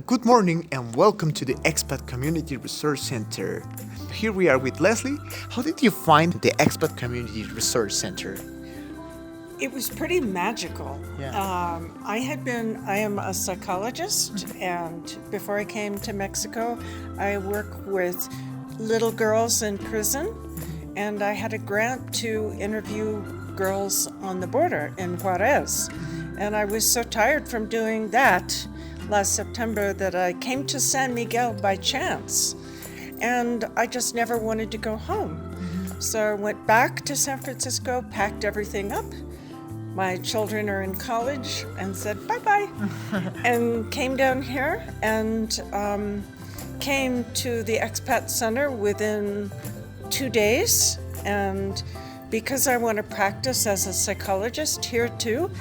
Good morning and welcome to the Expat Community Research Center. Here we are with Leslie. How did you find the Expat Community Research Center? It was pretty magical. Yeah. I am a psychologist, and before I came to Mexico, I work with little girls in prison, and I had a grant to interview girls on the border in Juarez. And I was so tired from doing that last September that I came to San Miguel by chance, and I just never wanted to go home. So I went back to San Francisco, packed everything up. My children are in college, and said bye-bye, and came down here and came to the Expat Center within 2 days. And because I want to practice as a psychologist here too,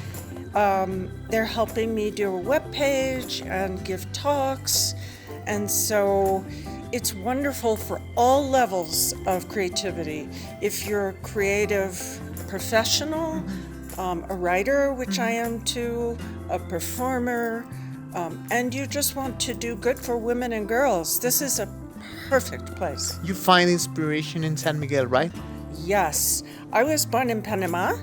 they're helping me do a webpage and give talks. And so it's wonderful for all levels of creativity. If you're a creative professional, a writer, which I am too, a performer, and you just want to do good for women and girls, this is a perfect place. You find inspiration in San Miguel, right? Yes, I was born in Panama,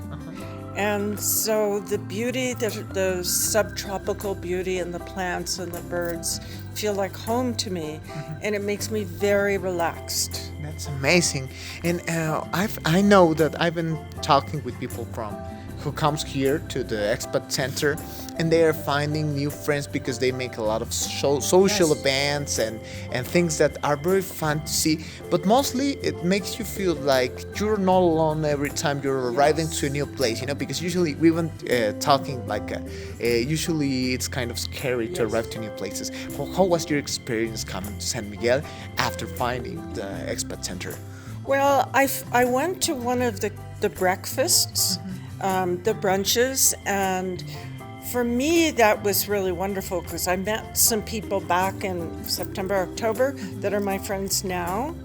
and so the beauty, the subtropical beauty and the plants and the birds feel like home to me, and it makes me very relaxed. That's amazing. And I know that I've been talking with people who comes here to the Expat Center, and they are finding new friends because they make a lot of social Yes. events and things that are very fun to see. But mostly it makes you feel like you're not alone every time you're arriving to a new place, because usually we've been talking like usually it's kind of scary to arrive to new places. How was your experience coming to San Miguel after finding the Expat Center? Well, I went to one of the breakfasts, the brunches, and for me that was really wonderful because I met some people back in September, October that are my friends now,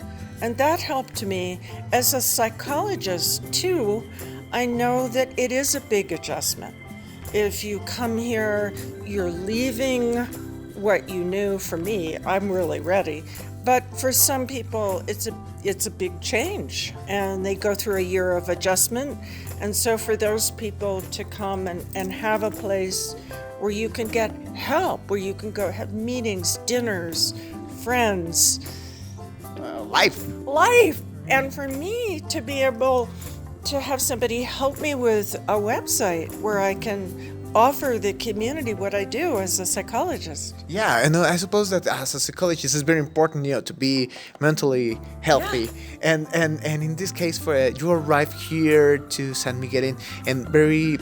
and that helped me. As a psychologist too, I know that it is a big adjustment. If you come here, you're leaving what you knew. For me, I'm really ready. But for some people, it's a big change, and they go through a year of adjustment. And so for those people to come and have a place where you can get help, where you can go have meetings, dinners, friends, Life. and for me to be able to have somebody help me with a website where I can offer the community what I do as a psychologist. Yeah, and I suppose that as a psychologist, it's very important, to be mentally healthy. And in this case, for you arrive here to San Miguel, and very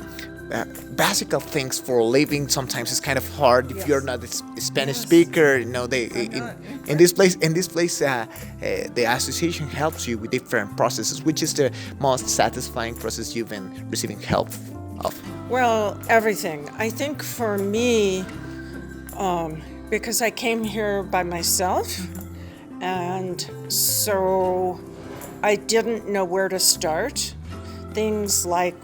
basic things for living. Sometimes it's kind of hard if Yes. you're not a Spanish Yes. speaker. They not. in this place. The association helps you with different processes, which is the most satisfying process you've been receiving help of. Well, everything. I think for me, because I came here by myself, and so I didn't know where to start. Things like,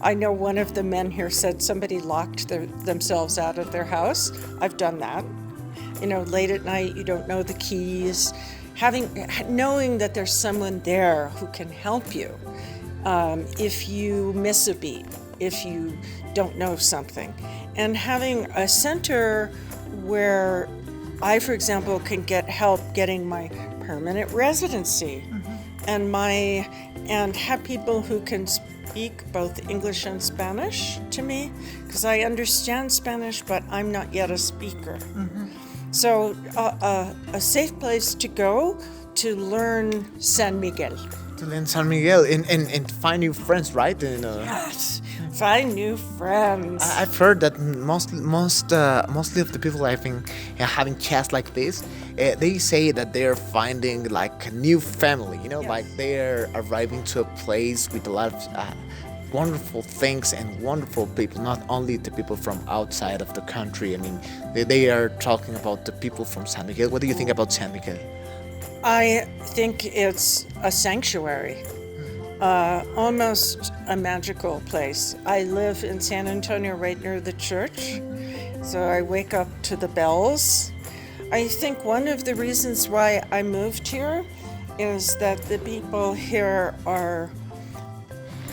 I know one of the men here said somebody locked themselves out of their house. I've done that. Late at night, you don't know the keys. Knowing that there's someone there who can help you if you miss a beat, if you don't know something. And having a center where I, for example, can get help getting my permanent residency and have people who can speak both English and Spanish to me, because I understand Spanish, but I'm not yet a speaker. So a safe place to go to learn San Miguel. To learn San Miguel and find new friends, right? Yes, find new friends. I've heard that mostly of the people I've been having chats like this, they say that they're finding like a new family. Like they're arriving to a place with a lot of wonderful things and wonderful people. Not only the people from outside of the country. I mean, they are talking about the people from San Miguel. What do you think about San Miguel? I think it's a sanctuary, almost a magical place. I live in San Antonio, right near the church, So I wake up to the bells. I think one of the reasons why I moved here is that the people here are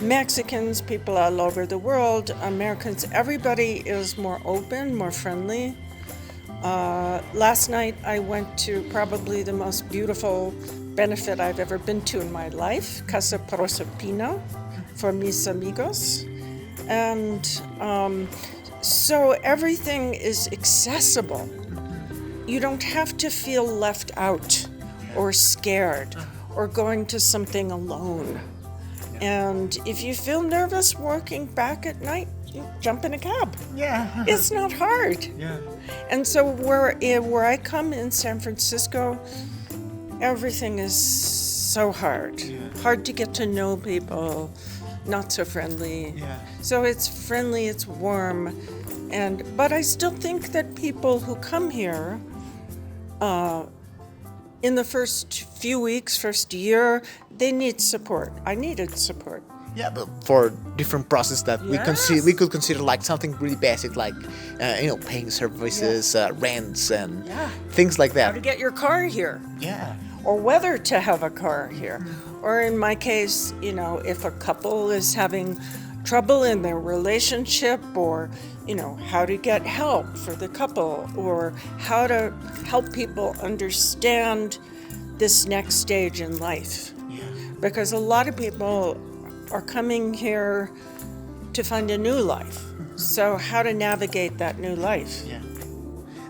Mexicans, people all over the world, Americans. Everybody is more open, more friendly. Last night I went to probably the most beautiful benefit I've ever been to in my life, Casa Prosopina, for mis amigos. And so everything is accessible. You don't have to feel left out or scared or going to something alone. And if you feel nervous walking back at night, you jump in a cab. Yeah. It's not hard. Yeah. And so where I come in San Francisco, everything is so hard. Yeah. Hard to get to know people, not so friendly. Yeah. So it's friendly, it's warm. But I still think that people who come here, in the first few weeks, first year, they need support. I needed support. Yeah, but for different process that we could consider like something really basic, like paying services, rents, and things like How to that. get your car here, Yeah. or whether to have a car here. Or in my case, if a couple is having trouble in their relationship, or how to get help for the couple, or how to help people understand this next stage in life. Yeah. Because a lot of people are coming here to find a new life. So how to navigate that new life. Yeah.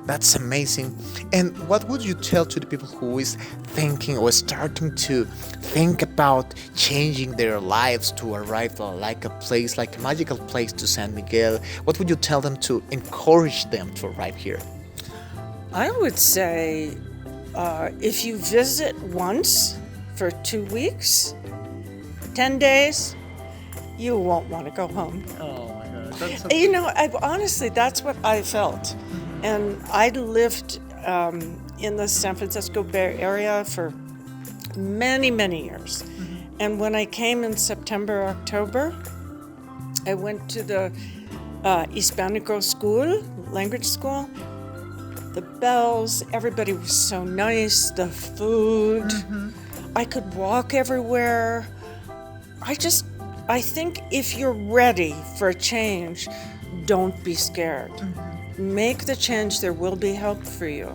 That's amazing. And what would you tell to the people who is thinking or starting to think about changing their lives to arrive like a magical place to San Miguel? What would you tell them to encourage them to arrive here? I would say if you visit once for 2 weeks, 10 days, you won't want to go home. Oh my God. Honestly, that's what I felt. And I lived in the San Francisco Bay Area for many, many years. And when I came in September, October, I went to the Hispanico school, language school. The bells, everybody was so nice, the food. I could walk everywhere. I think if you're ready for a change, don't be scared. Make the change, there will be help for you.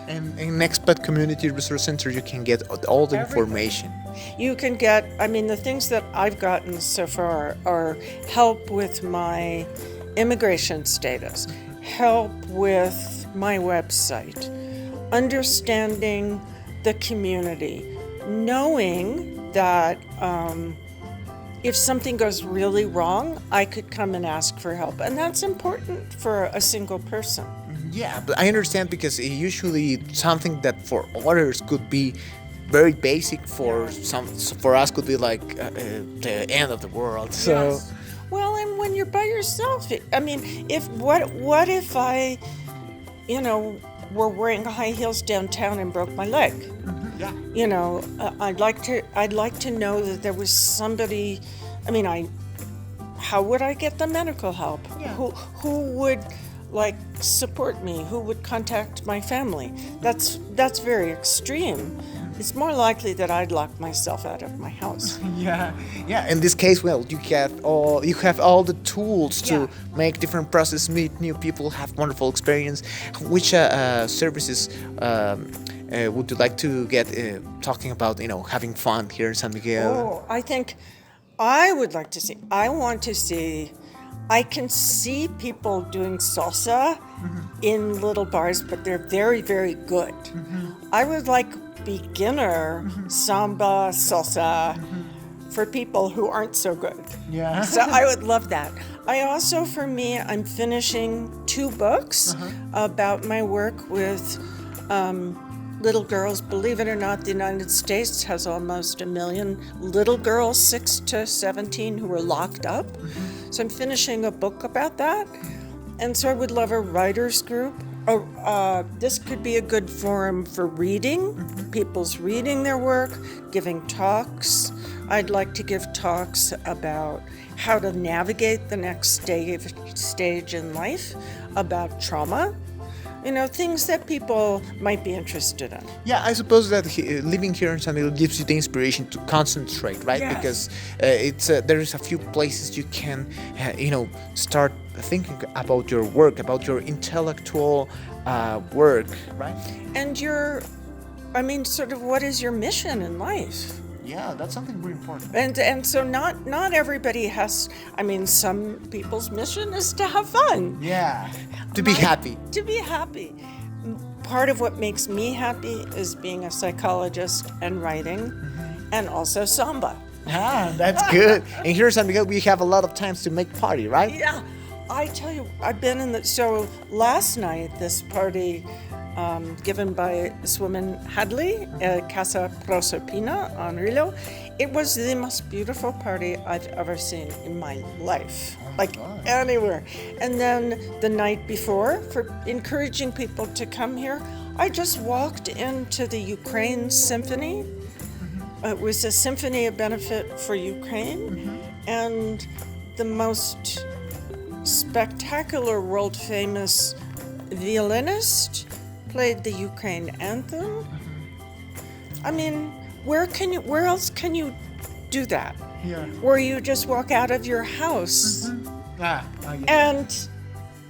And in Expat Community Resource Center, you can get all the information. You can get, the things that I've gotten so far are help with my immigration status, help with my website, understanding the community, knowing that if something goes really wrong, I could come and ask for help. And that's important for a single person. Yeah, but I understand because usually something that for others could be very basic for us could be like the end of the world. So Yes. Well, and when you're by yourself, what if I, were wearing high heels downtown and broke my leg? yeah. I'd like to know that there was somebody. How would I get the medical help? Yeah. Who would support me? Who would contact my family? That's very extreme. It's more likely that I'd lock myself out of my house. Yeah. In this case, well, you have all the tools to make different process, meet new people, have wonderful experience. Which services would you like to get talking about? Having fun here in San Miguel. Oh, I think I would like to see. I want to see. I can see people doing salsa in little bars, but they're very, very good. I would like beginner samba, salsa for people who aren't so good. Yeah. So I would love that. I'm finishing 2 books about my work with little girls. Believe it or not, the United States has almost 1 million little girls, 6 to 17, who are locked up. So I'm finishing a book about that. And so I would love a writers group This could be a good forum for reading, people's reading their work, giving talks. I'd like to give talks about how to navigate the next stage in life, about trauma, things that people might be interested in. Yeah, I suppose that living here in San Miguel gives you the inspiration to concentrate, right? Yes. Because there's a few places you can, start thinking about your work, about your intellectual work, right? And sort of what is your mission in life? Yeah, that's something very important. And so not everybody has, some people's mission is to have fun. Yeah, to be happy. To be happy. Part of what makes me happy is being a psychologist and writing, and also samba. Ah, that's good. And here in San Miguel, we have a lot of times to make party, right? Yeah, I tell you, I've been so last night, this party given by this woman Hadley at Casa Proserpina on Rilo. It was the most beautiful party I've ever seen in my life, anywhere. And then the night before, for encouraging people to come here, I just walked into the Ukraine Symphony. It was a symphony of benefit for Ukraine, and the most spectacular, world-famous violinist played the Ukraine anthem. Where else can you do that? Yeah. Where you just walk out of your house and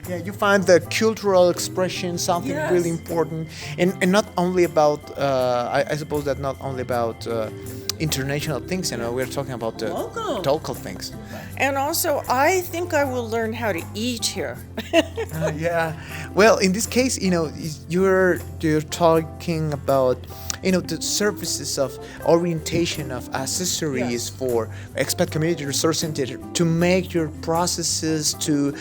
yeah, you find the cultural expression something Yes. really important, and not only about I suppose that not only about international things. We're talking about the local things. and also I think I will learn how to eat here. Yeah. Well, in this case, you're talking about the services of orientation of accessories for expat community resource center to make your processes to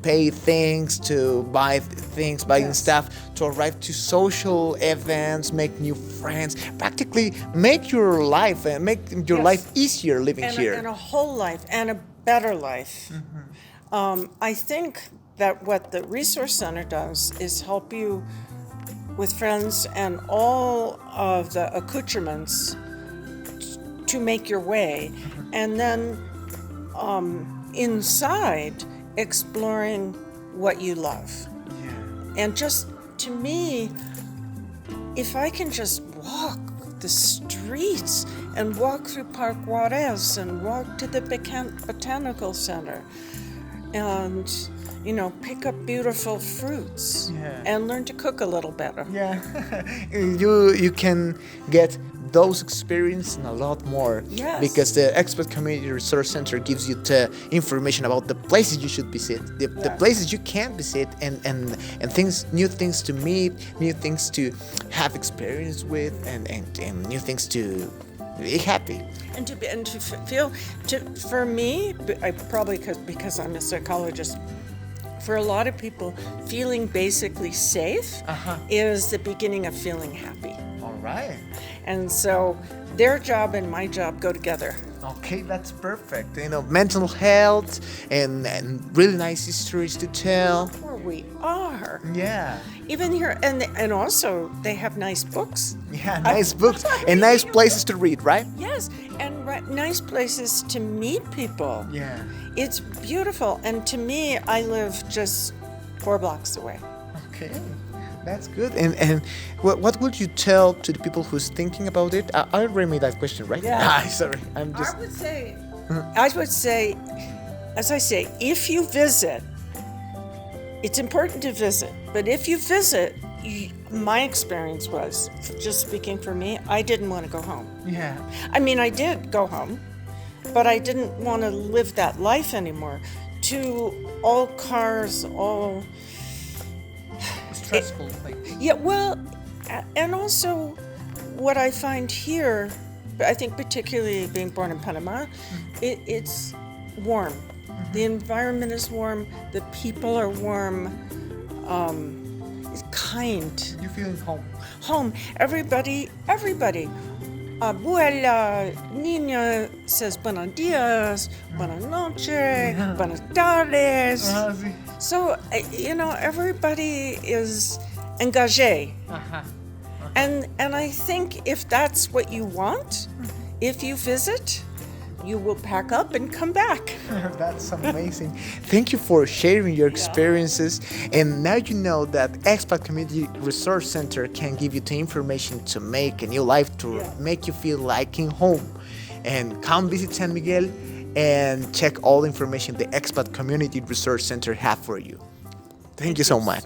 pay things, to buy things, buying stuff, to arrive to social events, make new friends, practically make your life life easier living here. And a whole life and a better life. I think that what the resource center does is help you with friends and all of the accoutrements to make your way, and then inside exploring what you love. Yeah. And just to me, if I can just walk the streets and walk through Park Juarez and walk to the Botanical Center and pick up beautiful fruits and learn to cook a little better. Yeah, you can get those experiences and a lot more. Yes. Because the Expat Community Resource Center gives you the information about the places you should visit, the places you can visit, and new things to meet, new things to have experience with, and new things to be happy. And to feel, for me, because I'm a psychologist, for a lot of people, feeling basically safe is the beginning of feeling happy. All right. And so their job and my job go together. Okay, that's perfect. Mental health and really nice histories to tell. Where we are. Yeah. Even here, and also they have nice books. Yeah, nice books and nice places to read, right? Yes, and nice places to meet people. Yeah. It's beautiful, and to me, I live just 4 blocks away. Okay, that's good. And what would you tell to the people who's thinking about it? I already made that question, right? Yeah. Sorry, I'm just. I would say, as I say, if you visit, it's important to visit. But if you visit, my experience was, just speaking for me, I didn't want to go home. Yeah. I did go home, but I didn't want to live that life anymore. To all cars, all Stressful things. Yeah, well, and also what I find here, I think particularly being born in Panama, it's warm. The environment is warm. The people are warm. It's kind. You're feeling home. Home. Everybody. Abuela, niña says buenos dias, buenas noches, buenas tardes. So, everybody is engagé. And I think if that's what you want, if you visit, you will pack up and come back. That's amazing. Thank you for sharing your experiences. And now you know that Expat Community Resource Center can give you the information to make a new life, to make you feel like in home. And come visit San Miguel and check all the information the Expat Community Resource Center have for you. Thank you so much.